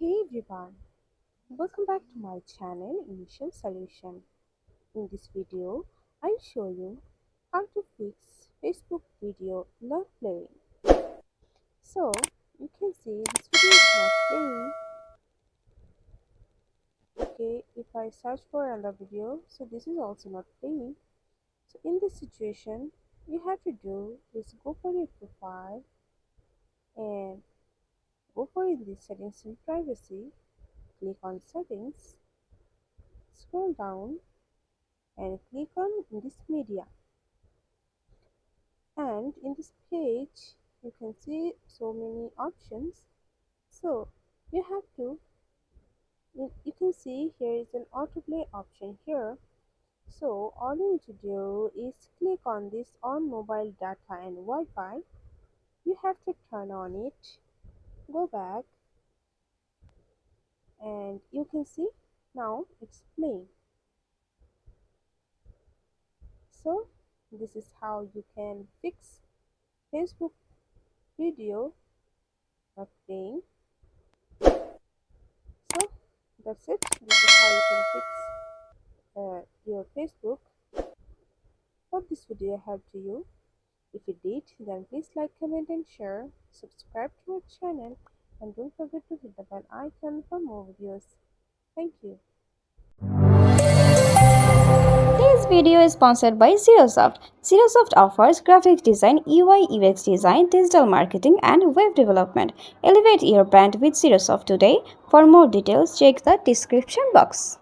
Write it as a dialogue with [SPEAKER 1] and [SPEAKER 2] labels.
[SPEAKER 1] Hey everyone, welcome back to my channel Initial Solution. In this video, I'll show you how to fix Facebook video not playing. So, you can see this video is not playing. Okay, if I search for another video, so this is also not playing. So in this situation, you have to do is go for your profile and go for in the settings and privacy, click on settings, scroll down and click on this media, and in this page you can see so many options. So you have to you can see here is an autoplay option here. So all you need to do is click on this on mobile data and Wi-Fi. You have to turn on it, go back, and you can see now it's playing. So this is how you can fix Facebook video not playing. So that's it. This is how you can fix your Facebook. Hope this video helped you. If it did, then please like, comment and share. Subscribe to our channel and don't forget to hit the bell icon for more videos. Thank you.
[SPEAKER 2] This video is sponsored by Xirosoft. Xirosoft offers graphic design, UI UX design, digital marketing, and web development. Elevate your brand with Xirosoft today. For more details, check the description box.